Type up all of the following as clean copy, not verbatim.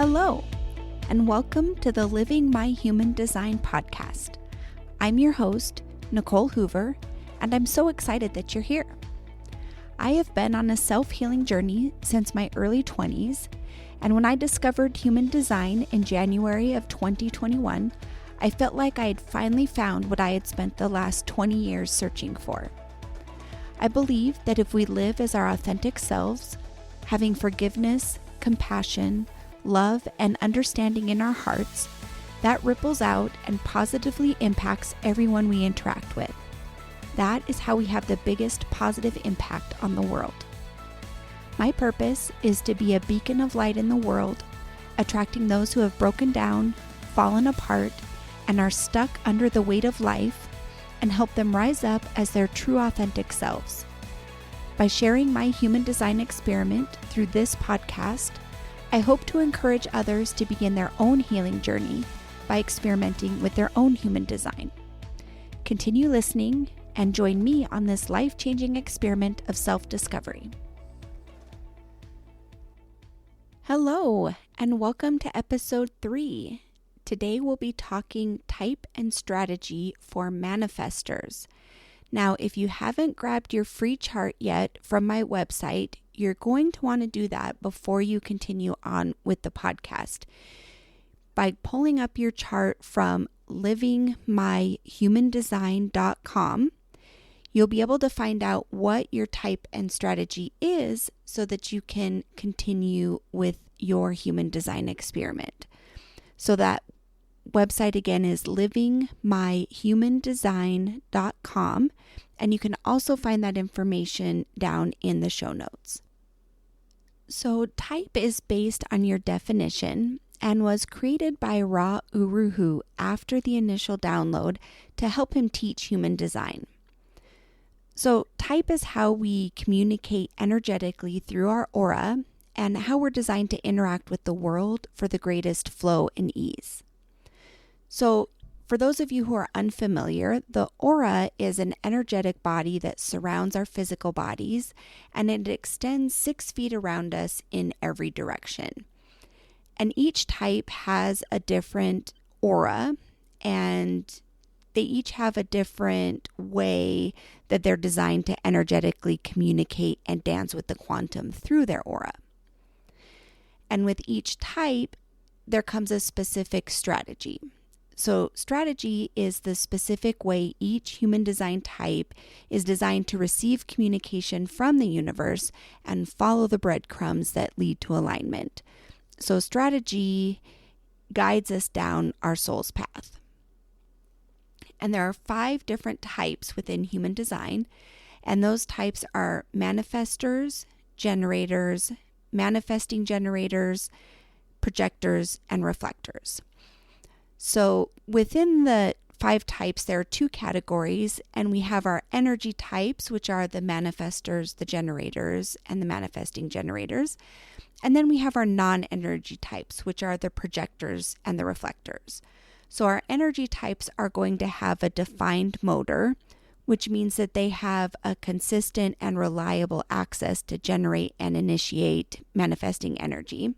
Hello, and welcome to the Living My Human Design podcast. I'm your host, Nicole Hoover, and I'm so excited that you're here. I have been on a self-healing journey since my early 20s, and when I discovered human design in January of 2021, I felt like I had finally found what I had spent the last 20 years searching for. I believe that if we live as our authentic selves, having forgiveness, compassion, love, and understanding in our hearts, that ripples out and positively impacts everyone we interact with. That is how we have the biggest positive impact on the world. My purpose is to be a beacon of light in the world, attracting those who have broken down, fallen apart, and are stuck under the weight of life, and help them rise up as their true authentic selves. By sharing my human design experiment through this podcast, I hope to encourage others to begin their own healing journey by experimenting with their own human design. Continue listening and join me on this life-changing experiment of self-discovery. Hello, and welcome to episode 3. Today we'll be talking type and strategy for manifestors. Now, if you haven't grabbed your free chart yet from my website, you're going to want to do that before you continue on with the podcast. By pulling up your chart from livingmyhumandesign.com, you'll be able to find out what your type and strategy is so that you can continue with your human design experiment. So that website again is livingmyhumandesign.com, and you can also find that information down in the show notes. So type is based on your definition and was created by Ra Uru Hu after the initial download to help him teach human design. So type is how we communicate energetically through our aura and how we're designed to interact with the world for the greatest flow and ease. So for those of you who are unfamiliar, the aura is an energetic body that surrounds our physical bodies, and it extends 6 feet around us in every direction. And each type has a different aura, and they each have a different way that they're designed to energetically communicate and dance with the quantum through their aura. And with each type, there comes a specific strategy. So strategy is the specific way each human design type is designed to receive communication from the universe and follow the breadcrumbs that lead to alignment. So strategy guides us down our soul's path. And there are 5 different types within human design, and those types are manifestors, generators, manifesting generators, projectors, and reflectors. So within the 5 types, there are 2 categories, and we have our energy types, which are the manifestors, the generators, and the manifesting generators. And then we have our non-energy types, which are the projectors and the reflectors. So our energy types are going to have a defined motor, which means that they have a consistent and reliable access to generate and initiate manifesting energy.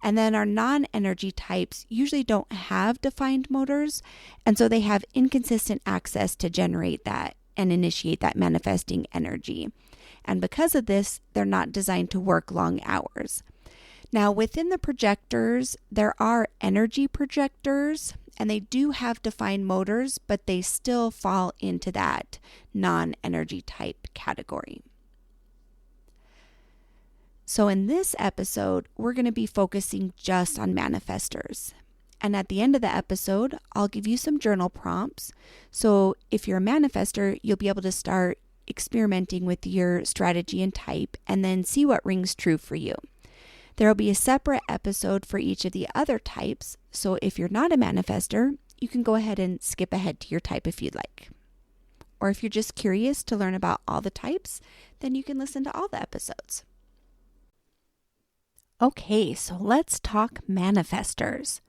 And then our non-energy types usually don't have defined motors, and so they have inconsistent access to generate that and initiate that manifesting energy. And because of this, they're not designed to work long hours. Now, within the projectors, there are energy projectors, and they do have defined motors, but they still fall into that non-energy type category. So in this episode, we're going to be focusing just on manifestors. And at the end of the episode, I'll give you some journal prompts. So if you're a manifestor, you'll be able to start experimenting with your strategy and type and then see what rings true for you. There will be a separate episode for each of the other types. So if you're not a manifestor, you can go ahead and skip ahead to your type if you'd like. Or if you're just curious to learn about all the types, then you can listen to all the episodes. Okay, so let's talk manifestors.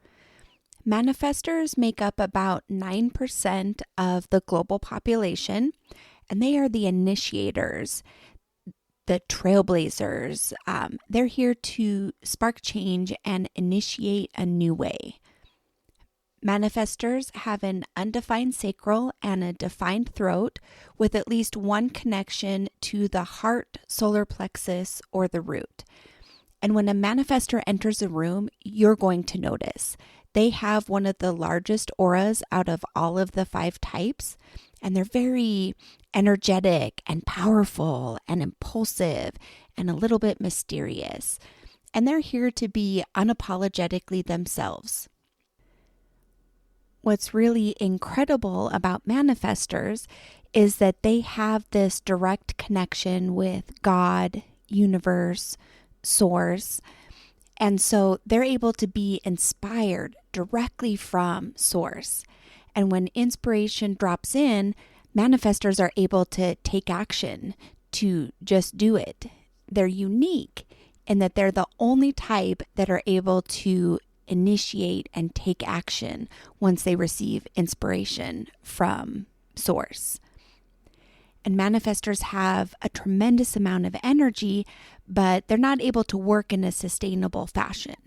Manifestors make up about 9% of the global population, and they are the initiators. the trailblazers. They're here to spark change and initiate a new way. Manifestors have an undefined sacral and a defined throat with at least one connection to the heart, solar plexus, or the root. And when a manifestor enters a room, you're going to notice. They have one of the largest auras out of all of the 5 types, and they're very energetic and powerful and impulsive and a little bit mysterious. And they're here to be unapologetically themselves. What's really incredible about manifestors is that they have this direct connection with God, universe, source. And so they're able to be inspired directly from source. And when inspiration drops in, manifestors are able to take action, to just do it. They're unique in that they're the only type that are able to initiate and take action once they receive inspiration from source. And manifestors have a tremendous amount of energy, but they're not able to work in a sustainable fashion.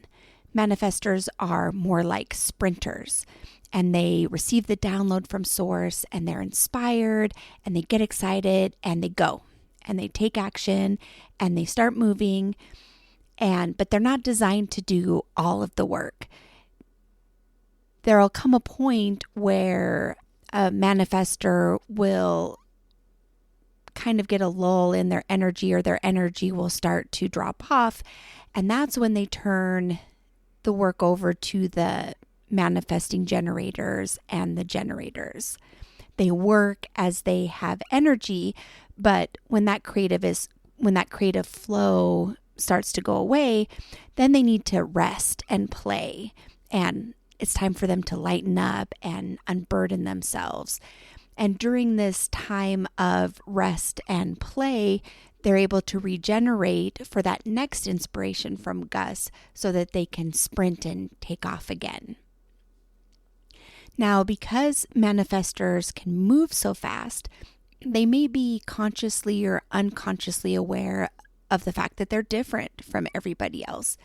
Manifestors are more like sprinters, and they receive the download from source, and they're inspired, and they get excited, and they go, and they take action, and they start moving, but they're not designed to do all of the work. There'll come a point where a manifestor will kind of get a lull in their energy, or their energy will start to drop off. And that's when they turn the work over to the manifesting generators and the generators. They work as they have energy, but when that creative flow starts to go away, then they need to rest and play. And it's time for them to lighten up and unburden themselves. And during this time of rest and play, they're able to regenerate for that next inspiration from Gus so that they can sprint and take off again. Now, because manifestors can move so fast, they may be consciously or unconsciously aware of the fact that they're different from everybody else.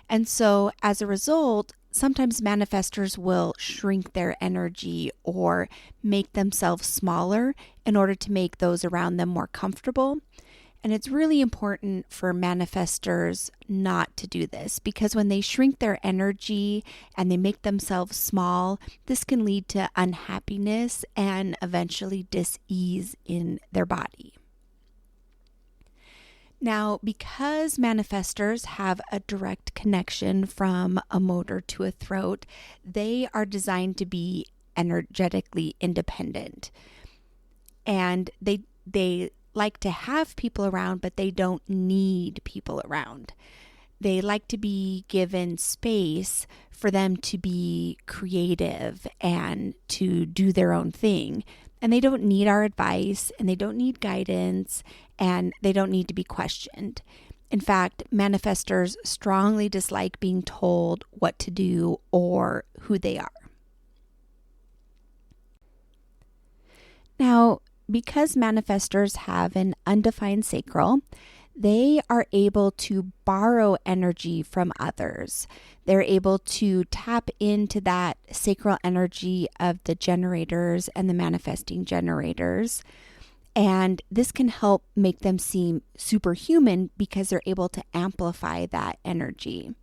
And so as a result, sometimes manifestors will shrink their energy or make themselves smaller in order to make those around them more comfortable. And it's really important for manifestors not to do this, because when they shrink their energy and they make themselves small, this can lead to unhappiness and eventually dis-ease in their body. Now, because manifestors have a direct connection from a motor to a throat, they are designed to be energetically independent. And they like to have people around, but they don't need people around. They like to be given space for them to be creative and to do their own thing. And they don't need our advice, and they don't need guidance, and they don't need to be questioned. In fact, manifestors strongly dislike being told what to do or who they are. Now, because manifestors have an undefined sacral, they are able to borrow energy from others. They're able to tap into that sacral energy of the generators and the manifesting generators. And this can help make them seem superhuman because they're able to amplify that energy.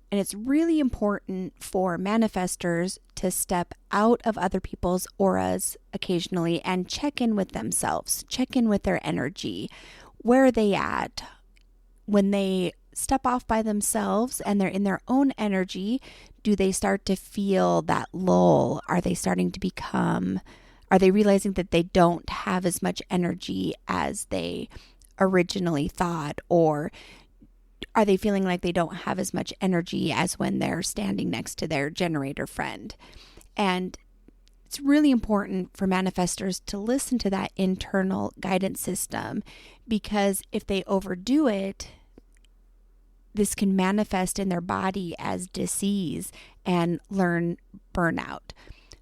And it's really important for manifestors to step out of other people's auras occasionally and check in with themselves, check in with their energy. Where are they at? When they step off by themselves and they're in their own energy, do they start to feel that lull? Are they realizing that they don't have as much energy as they originally thought? Or are they feeling like they don't have as much energy as when they're standing next to their generator friend? And it's really important for manifestors to listen to that internal guidance system, because if they overdo it, this can manifest in their body as disease and learn burnout.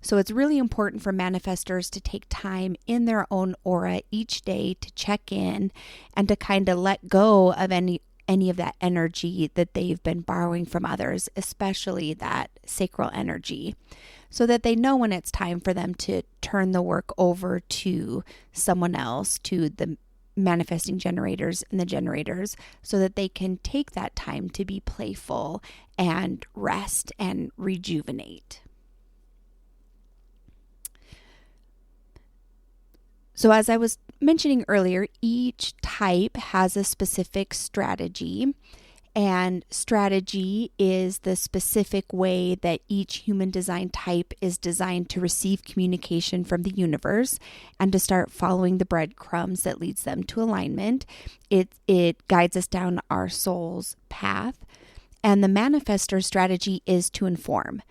So it's really important for manifestors to take time in their own aura each day to check in and to kind of let go of any of that energy that they've been borrowing from others, especially that sacral energy, so that they know when it's time for them to turn the work over to someone else, to the manifesting generators and the generators, so that they can take that time to be playful and rest and rejuvenate. So as I was mentioning earlier, each type has a specific strategy, and strategy is the specific way that each human design type is designed to receive communication from the universe and to start following the breadcrumbs that leads them to alignment. It guides us down our soul's path. And the manifestor strategy is to inform.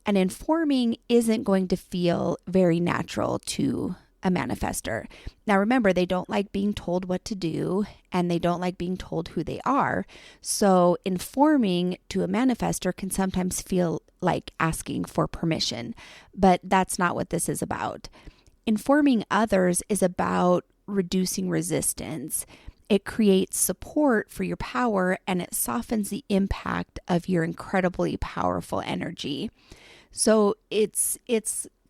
And informing isn't going to feel very natural to a manifestor. Now remember, they don't like being told what to do, and they don't like being told who they are. So informing to a manifestor can sometimes feel like asking for permission, but that's not what this is about. Informing others is about reducing resistance. It creates support for your power, and it softens the impact of your incredibly powerful energy. So it's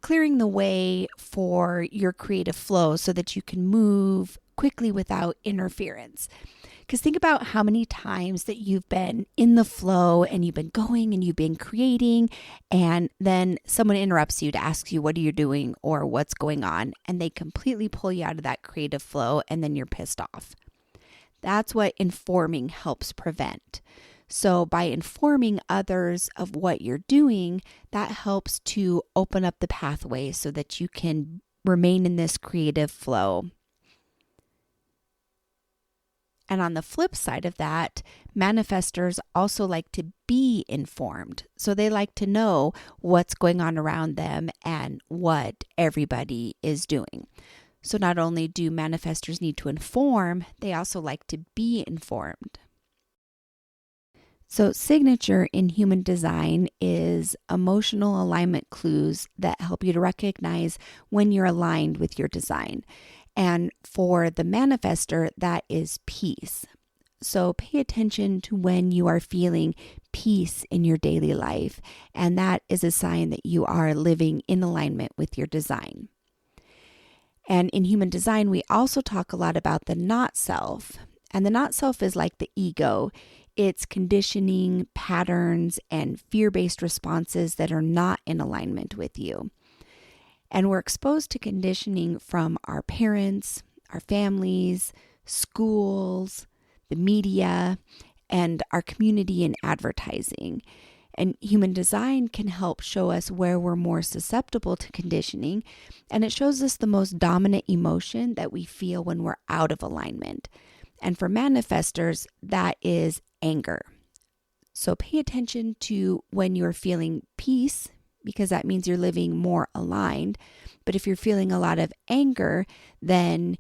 clearing the way for your creative flow so that you can move quickly without interference. Because think about how many times that you've been in the flow and you've been going and you've been creating, and then someone interrupts you to ask you, what are you doing or what's going on? And they completely pull you out of that creative flow, and then you're pissed off. That's what informing helps prevent. So by informing others of what you're doing, that helps to open up the pathway so that you can remain in this creative flow. And on the flip side of that, manifestors also like to be informed. So they like to know what's going on around them and what everybody is doing. So not only do manifestors need to inform, they also like to be informed. So signature in human design is emotional alignment clues that help you to recognize when you're aligned with your design. And for the manifestor, that is peace. So pay attention to when you are feeling peace in your daily life. And that is a sign that you are living in alignment with your design. And in human design, we also talk a lot about the not self. And the not self is like the ego. It's conditioning, patterns, and fear-based responses that are not in alignment with you. And we're exposed to conditioning from our parents, our families, schools, the media, and our community and advertising. And human design can help show us where we're more susceptible to conditioning. And it shows us the most dominant emotion that we feel when we're out of alignment. And for manifestors, that is anger. So pay attention to when you're feeling peace, because that means you're living more aligned. But if you're feeling a lot of anger, then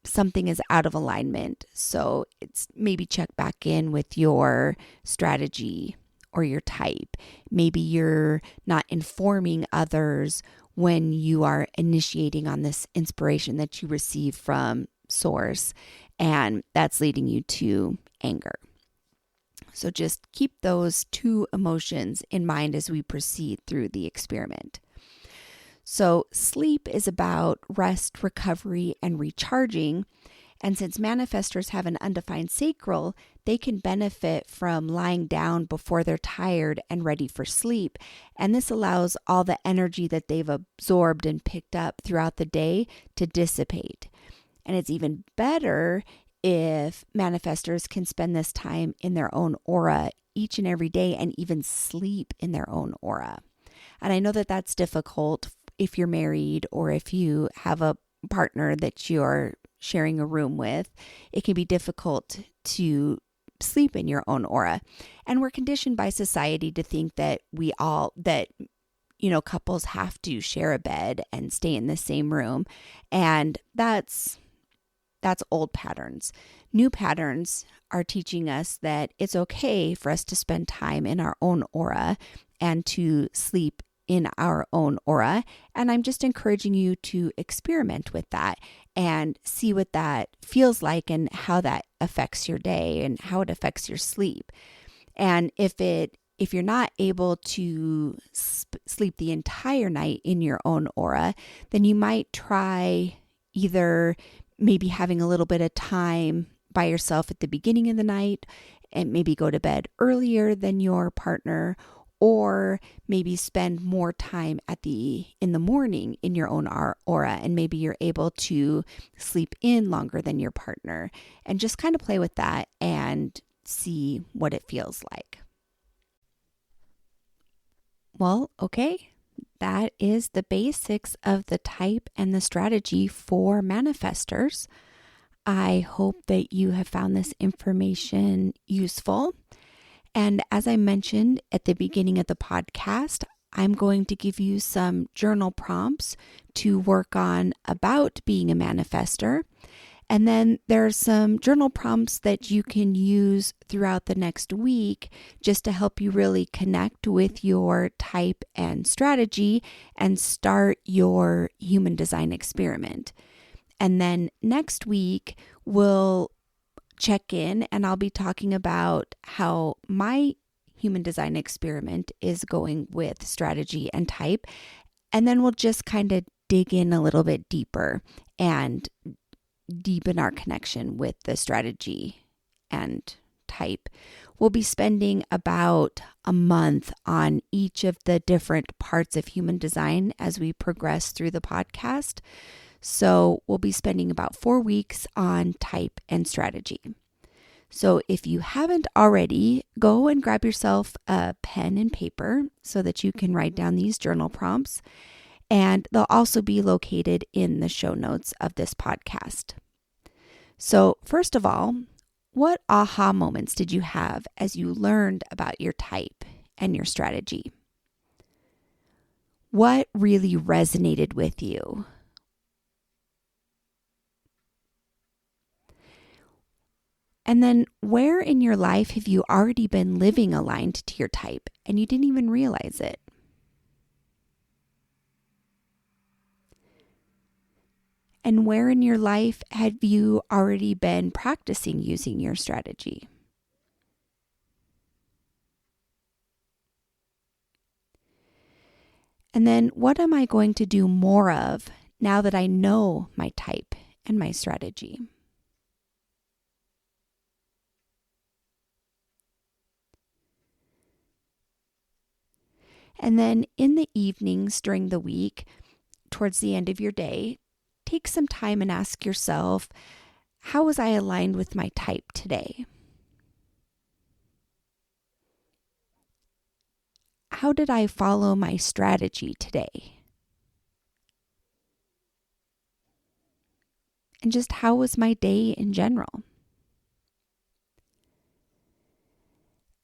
something is out of alignment. So it's maybe check back in with your strategy or your type. Maybe you're not informing others when you are initiating on this inspiration that you receive from source, and that's leading you to anger. So just keep those two emotions in mind as we proceed through the experiment. So sleep is about rest, recovery, and recharging. And since manifestors have an undefined sacral, they can benefit from lying down before they're tired and ready for sleep. And this allows all the energy that they've absorbed and picked up throughout the day to dissipate. And it's even better if manifestors can spend this time in their own aura each and every day and even sleep in their own aura. And I know that that's difficult if you're married or if you have a partner that you're sharing a room with. It can be difficult to sleep in your own aura. And we're conditioned by society to think that couples have to share a bed and stay in the same room. And that's old patterns. New patterns are teaching us that it's okay for us to spend time in our own aura and to sleep in our own aura. And I'm just encouraging you to experiment with that and see what that feels like and how that affects your day and how it affects your sleep. And if you're not able to sleep the entire night in your own aura, then you might try either maybe having a little bit of time by yourself at the beginning of the night and maybe go to bed earlier than your partner, or maybe spend more time in the morning in your own aura, and maybe you're able to sleep in longer than your partner, and just kind of play with that and see what it feels like. Well, okay, that is the basics of the type and the strategy for manifestors. I hope that you have found this information useful. And as I mentioned at the beginning of the podcast, I'm going to give you some journal prompts to work on about being a manifestor. And then there are some journal prompts that you can use throughout the next week just to help you really connect with your type and strategy and start your human design experiment. And then next week, we'll check in and I'll be talking about how my human design experiment is going with strategy and type. And then we'll just kind of dig in a little bit deeper and deepen our connection with the strategy and type. We'll be spending about a month on each of the different parts of human design as we progress through the podcast. So we'll be spending about 4 weeks on type and strategy. So if you haven't already, go and grab yourself a pen and paper so that you can write down these journal prompts. And they'll also be located in the show notes of this podcast. So first of all, what aha moments did you have as you learned about your type and your strategy? What really resonated with you? And then where in your life have you already been living aligned to your type and you didn't even realize it? And where in your life have you already been practicing using your strategy? And then what am I going to do more of now that I know my type and my strategy? And then in the evenings during the week, towards the end of your day, take some time and ask yourself, how was I aligned with my type today? How did I follow my strategy today? And just how was my day in general?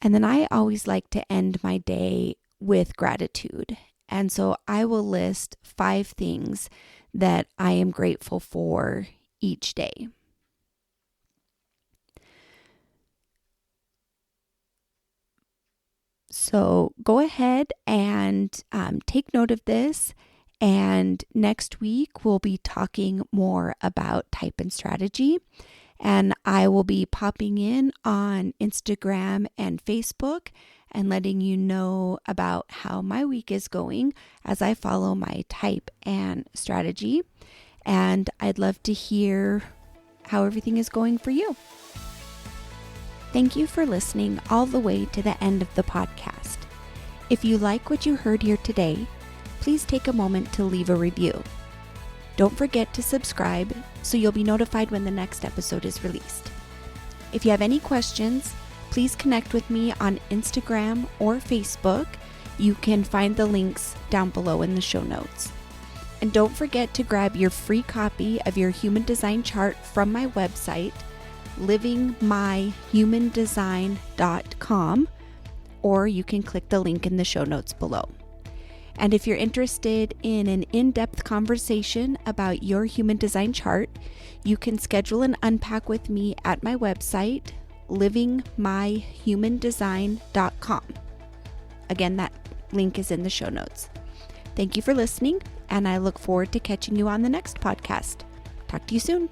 And then I always like to end my day with gratitude. And so I will list 5 things that I am grateful for each day. So go ahead and take note of this. And next week, we'll be talking more about type and strategy. And I will be popping in on Instagram and Facebook and letting you know about how my week is going as I follow my type and strategy. And I'd love to hear how everything is going for you. Thank you for listening all the way to the end of the podcast. If you like what you heard here today, please take a moment to leave a review. Don't forget to subscribe so you'll be notified when the next episode is released. If you have any questions, please connect with me on Instagram or Facebook. You can find the links down below in the show notes. And don't forget to grab your free copy of your human design chart from my website, livingmyhumandesign.com, or you can click the link in the show notes below. And if you're interested in an in-depth conversation about your human design chart, you can schedule an unpack with me at my website, livingmyhumandesign.com. Again, that link is in the show notes. Thank you for listening, and I look forward to catching you on the next podcast. Talk to you soon.